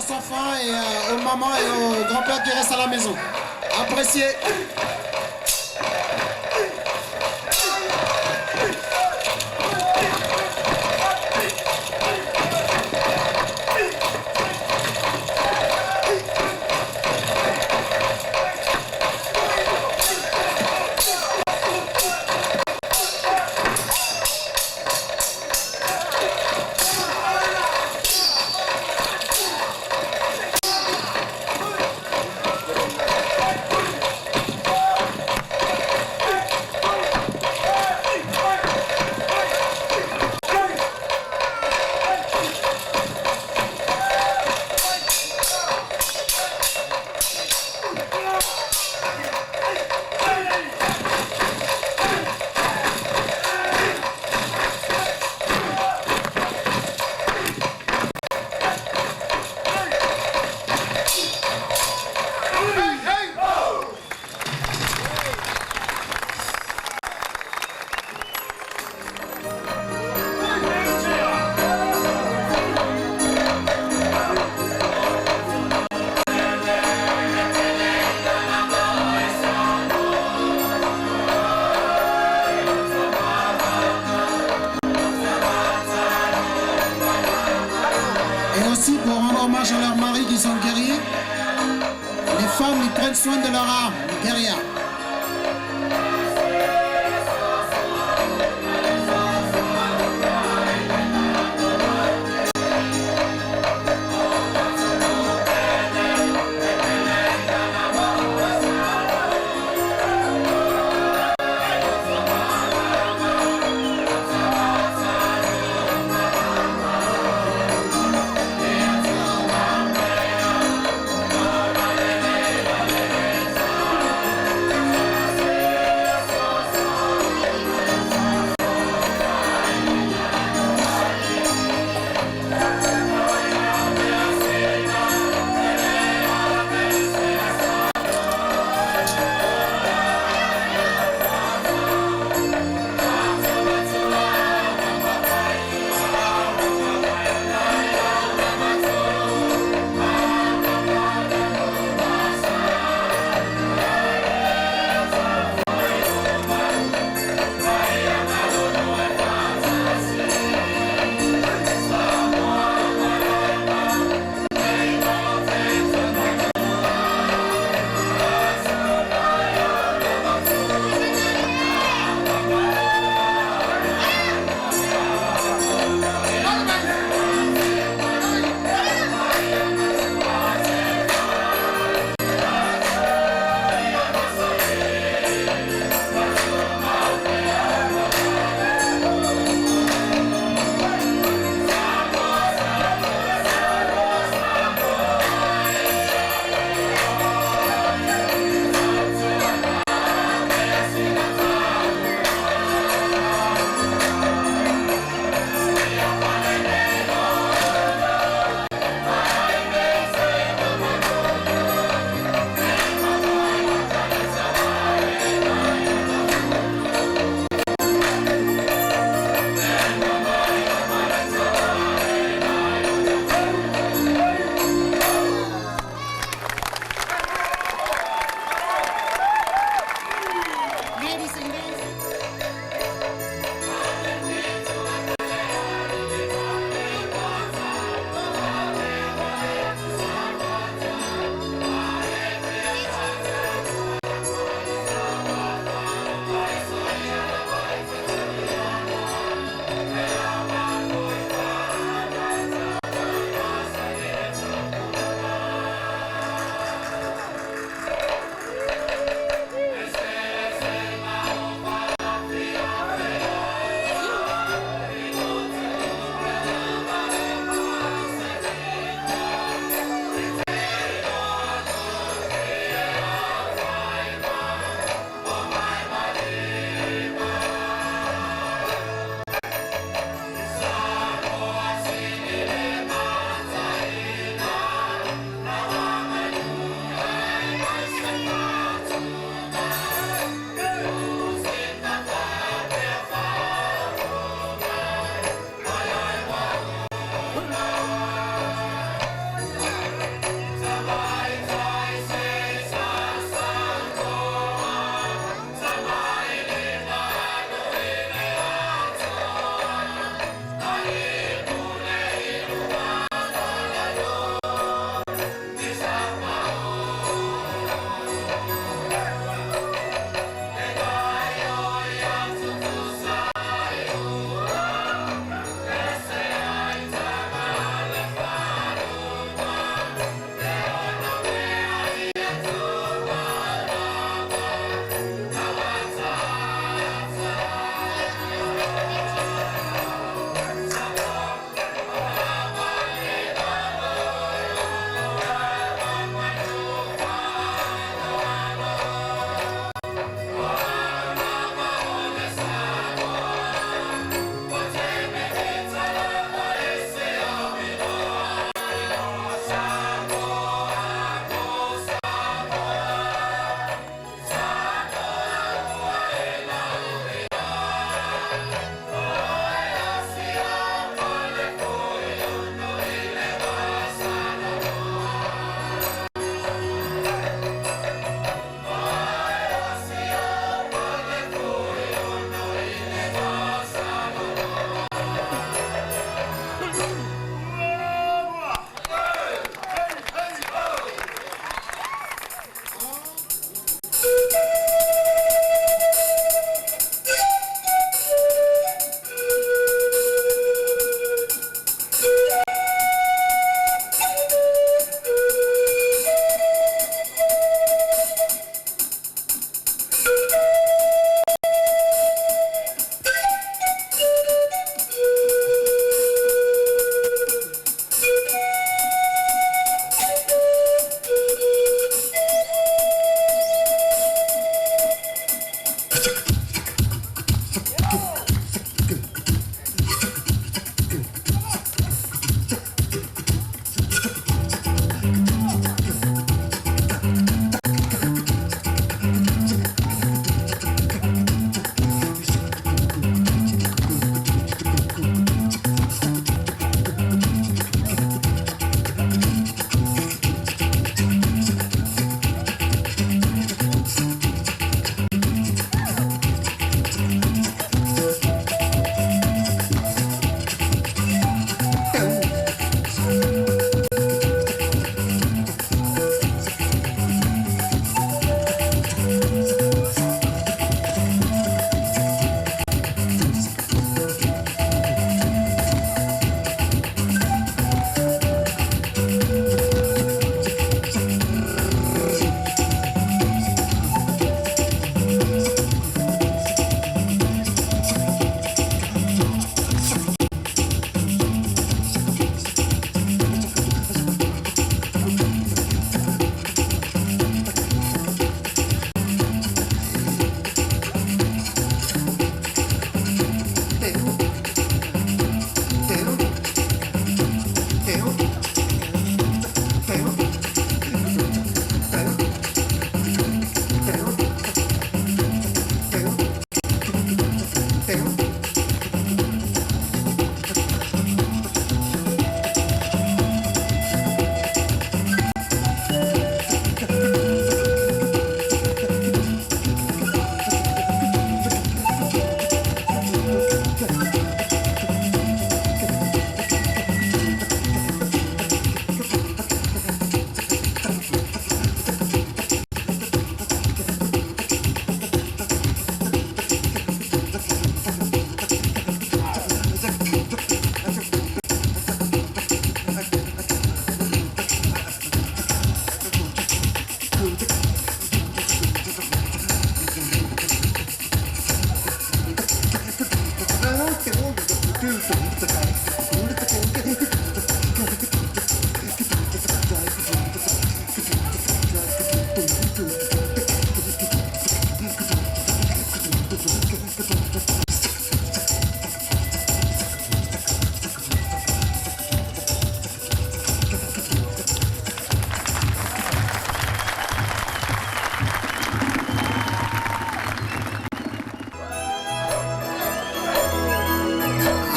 aux enfants et aux mamans et aux grands-pères qui restent à la maison. Appréciez. Pour rendre hommage à leurs maris qui sont guerriers, les femmes ils prennent soin de leur âme, guerrière.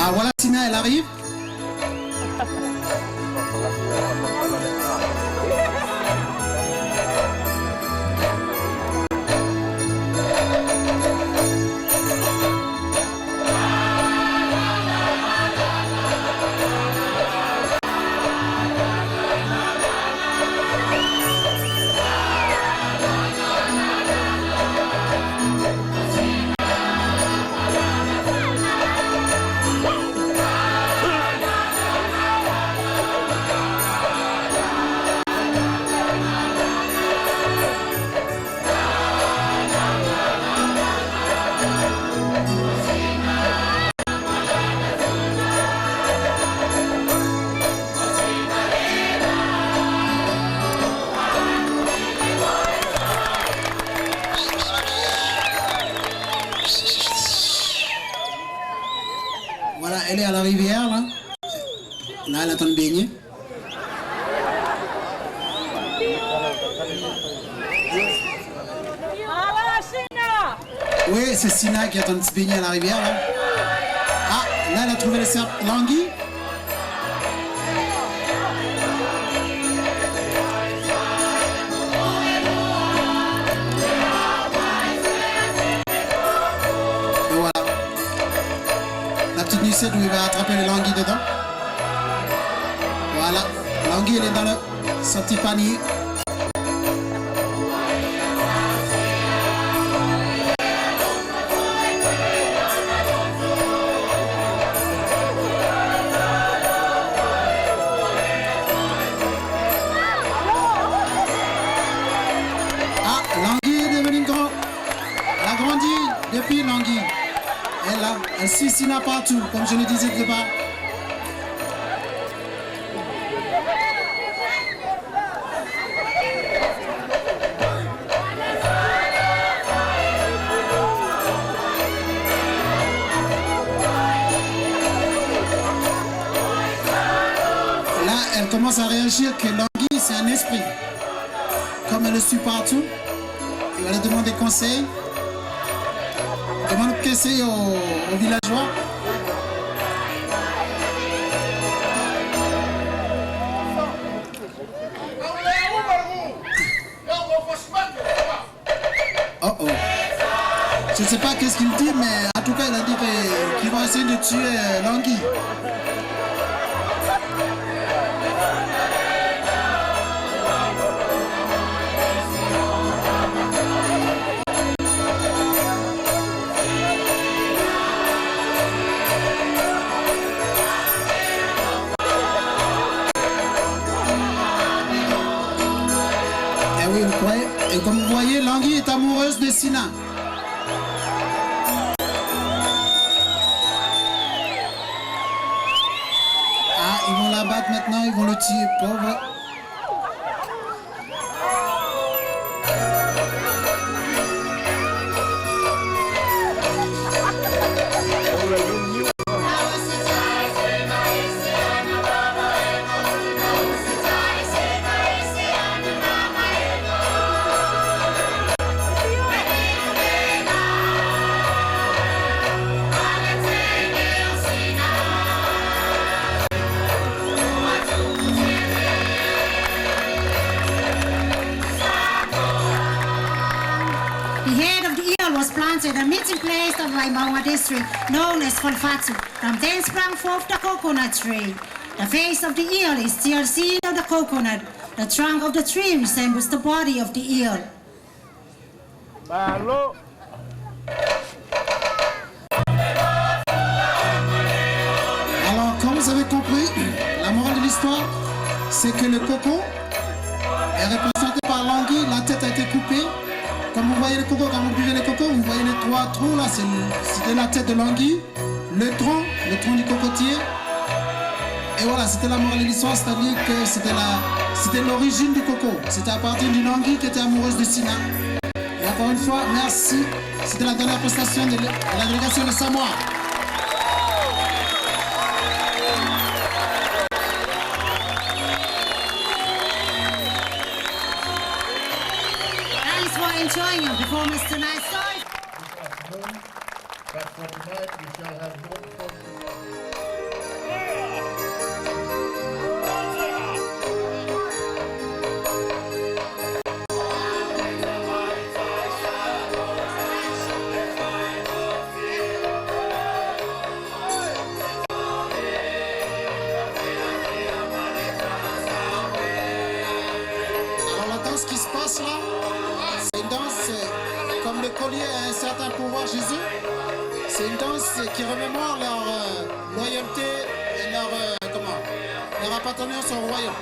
Ah voilà, Sina, elle arrive. Voilà, elle est à la rivière, là. Là, elle attend de baigner. Oui, c'est Sina qui attend de se baigner à la rivière, là. Ah, là, elle a trouvé le serpent l'anguille. Et voilà. La petite nuissette où il va attraper les languilles dedans. Voilà. L'anguille, elle est dans son petit panier. L'anguille est devenue grande. Elle a grandi depuis l'anguille. Elle suit Sina partout, comme je le disais de départ. Là, elle commence à réagir que l'anguille, c'est un esprit. Comme elle le suit partout, il va lui demander conseil. Demande conseil aux villageois. Oh oh. Je ne sais pas qu'est-ce qu'il dit, mais en tout cas, il a dit qu'il va essayer de tuer l'anguille. Oui, vous croyez. Et comme vous voyez, l'anguille est amoureuse de Sina. Ah, ils vont la battre maintenant, ils vont le tuer, pauvre. meeting place of Waimawa district, known as Folfatu. From then sprang forth the coconut tree. The face of the eel is still seen on the coconut. The trunk of the tree resembles the body of the eel. Balo. Alors, comme vous avez compris, la morale de l'histoire, c'est que le coco est représenté par l'anguille, la tête a été coupée. Comme vous voyez le coco, quand vous buvez le coco, vous voyez les trois trous là, c'était la tête de l'anguille, le tronc du cocotier. Et voilà, c'était la morale de l'histoire, c'est-à-dire que c'était l'origine du coco. C'était à partir d'une anguille qui était amoureuse de Sina. Et encore une fois, merci. C'était la dernière prestation de la délégation de Samoa. Thanks for enjoying your performance tonight. Sorry. But for tonight we shall have no Ce qui se passe là, c'est une danse comme le collier a un certain pouvoir Jésus. C'est une danse qui remémore leur loyauté et leur appartenance au royaume.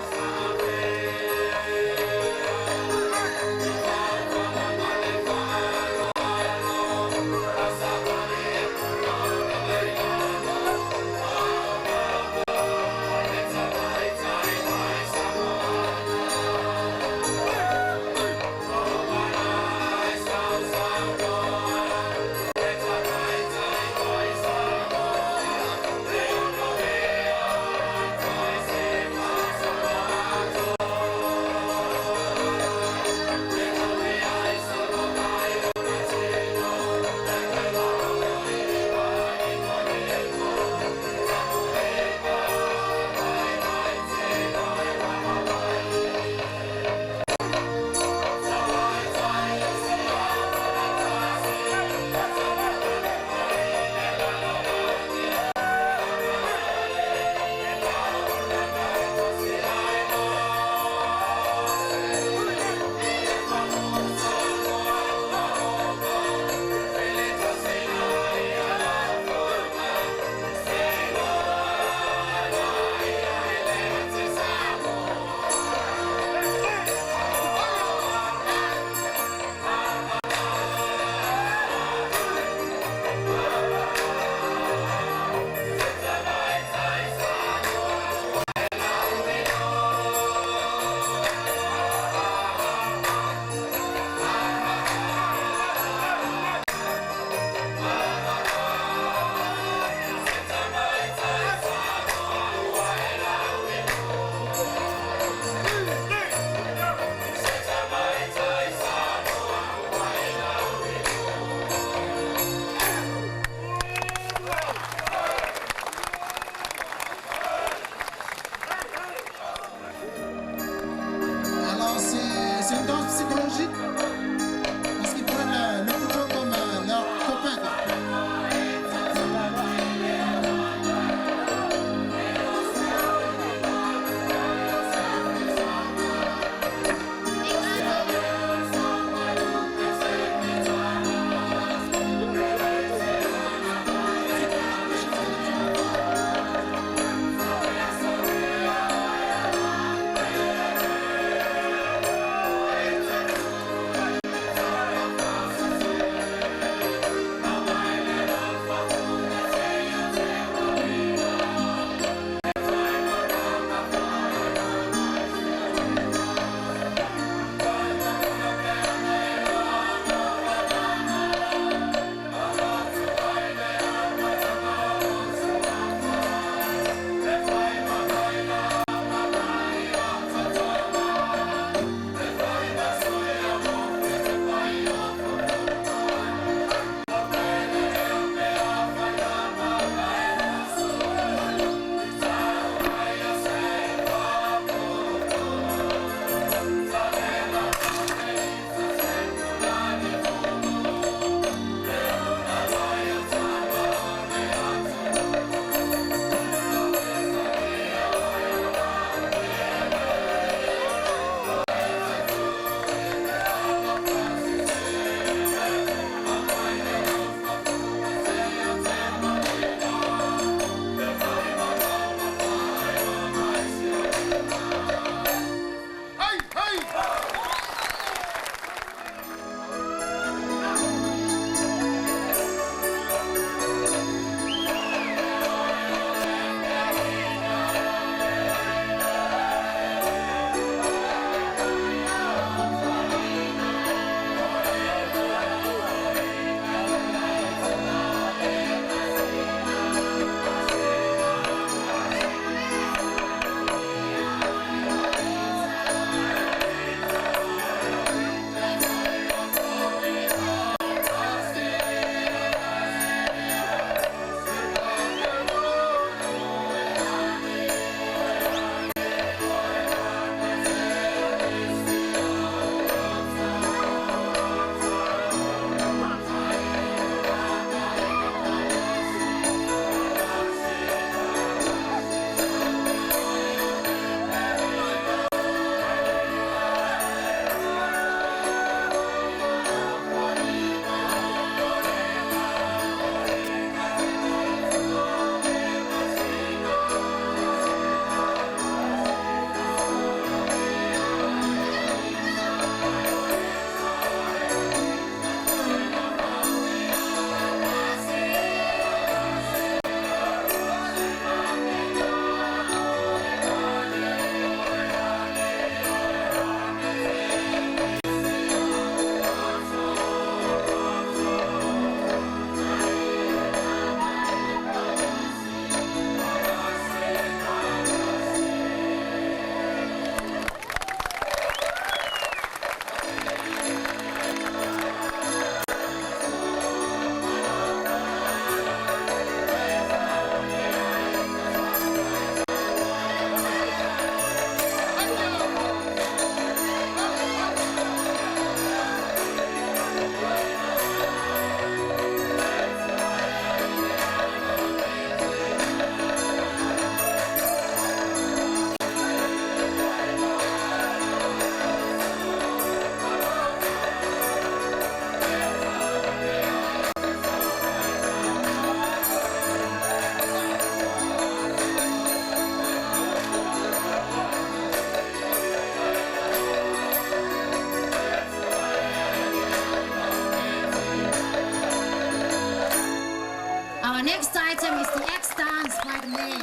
is the X dance by the men.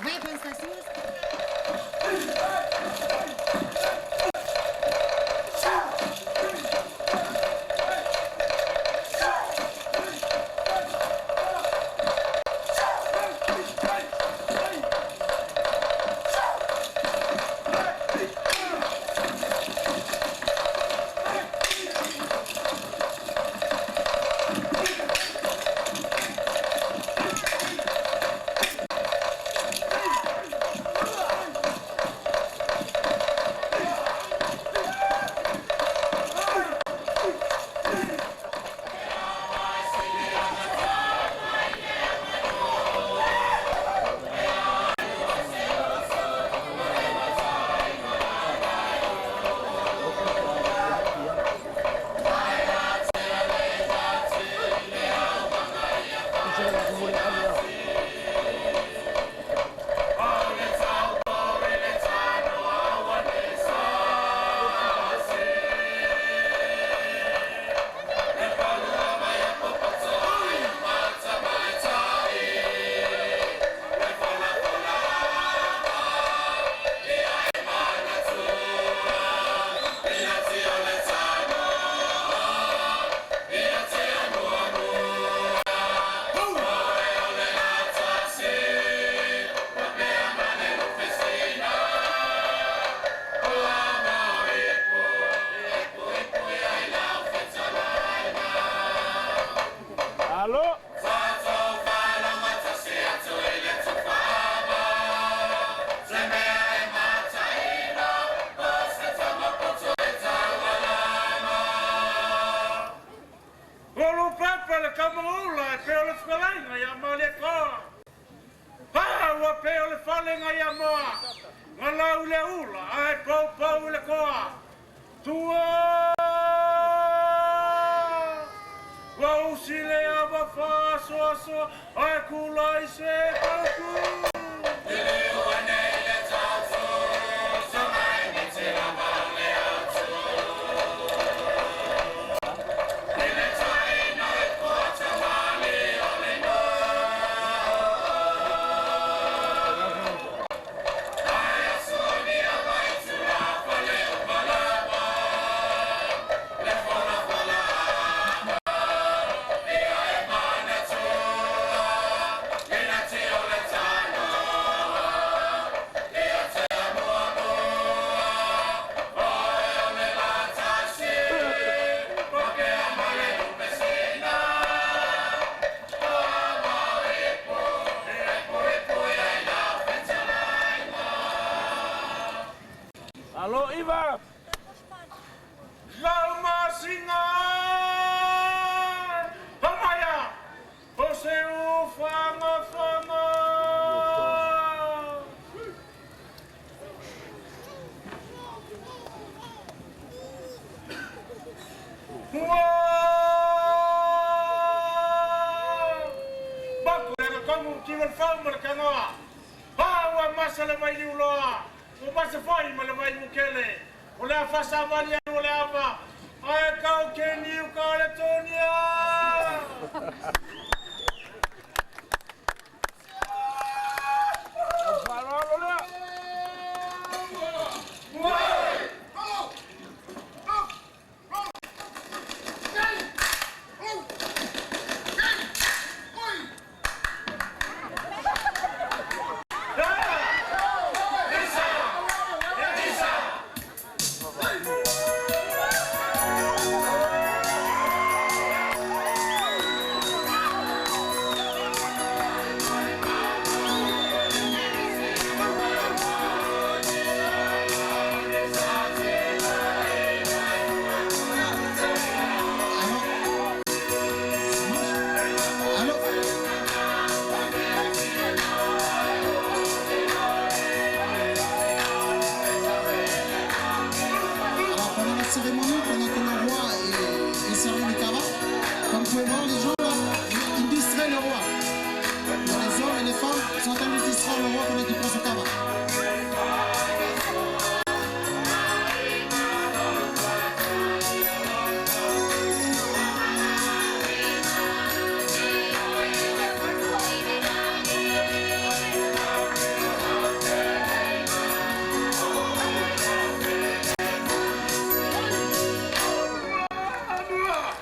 Weapons that's used.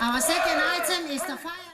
Our second item is the fire.